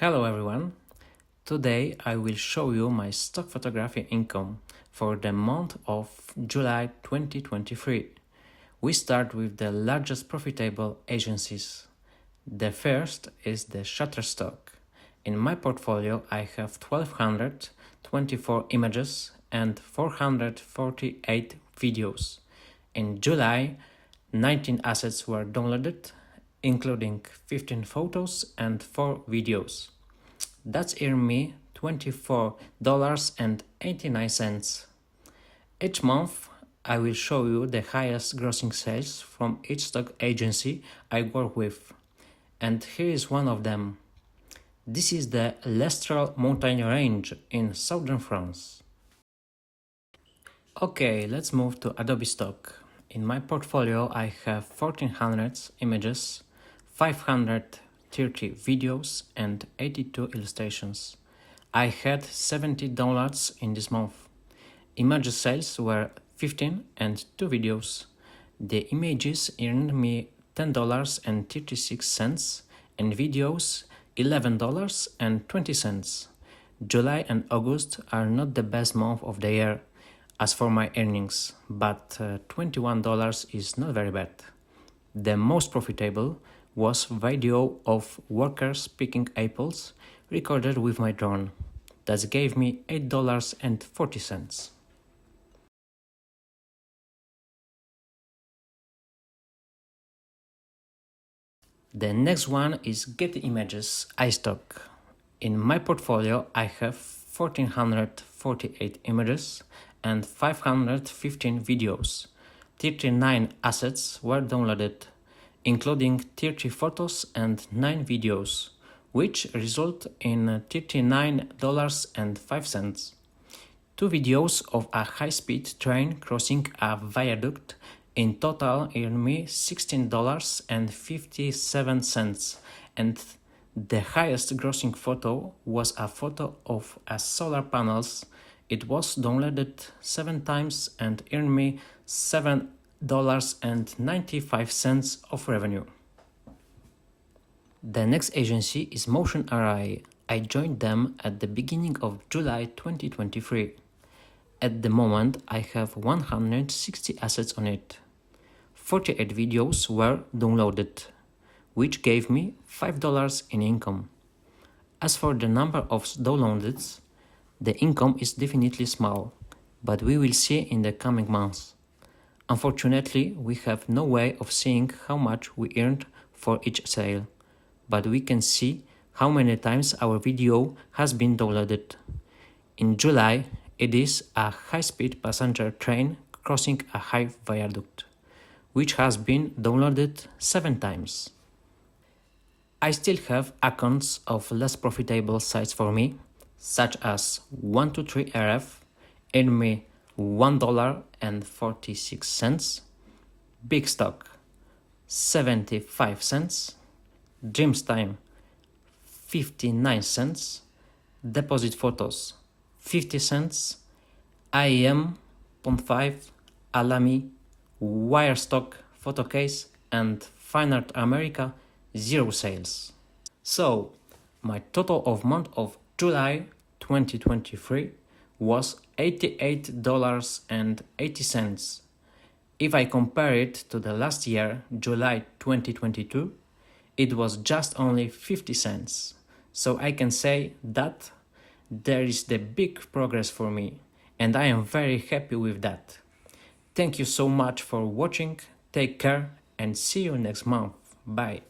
Hello everyone, today I will show you my stock photography income for the month of July 2023. We start with the largest profitable agencies. The first is the Shutterstock. In my portfolio I have 1224 images and 448 videos. In July, 19 assets were downloaded, including 15 photos and 4 videos. That's earned me $24.89. Each month, I will show you the highest grossing sales from each stock agency I work with. And here is one of them. This is the Lestrel mountain range in southern France. Okay, let's move to Adobe Stock. In my portfolio, I have 1400 images, 530 videos and 82 illustrations. I had 70 downloads in this month. Image sales were 15 and 2 videos. The images earned me $10.36 and videos $11.20. July and August are not the best month of the year as for my earnings, but $21 is not very bad. The most profitable was video of workers picking apples recorded with my drone. That gave me $8.40. The next one is Getty Images iStock. In my portfolio, I have 1448 images and 515 videos. 39 assets were downloaded, including 30 photos and 9 videos, which result in $39.05. 2 videos of a high-speed train crossing a viaduct in total earned me $16.57, and the highest grossing photo was a photo of a solar panels. It was downloaded 7 times and earned me $7.95 of revenue. The next agency is Motion Array. I joined them at the beginning of July 2023. At the moment, I have 160 assets on it. 48 videos were downloaded, which gave me $5 in income. As for the number of downloads, the income is definitely small, but we will see in the coming months. Unfortunately, we have no way of seeing how much we earned for each sale, but we can see how many times our video has been downloaded. In July, it is a high-speed passenger train crossing a high viaduct, which has been downloaded 7 times. I still have accounts of less profitable sites for me, such as 123RF, earned me $1.46, Big Stock 75 cents, Dreamstime 59 cents, Deposit Photos 50 cents, IEM.5, Alamy, Wirestock Photo Case and Fine Art America 0 sales. So, my total of month of July 2023 was $88.80. If I compare it to the last year, July 2022, it was just only 50 cents. So I can say that there is the big progress for me, and I am very happy with that. Thank you so much for watching, take care and see you next month. Bye.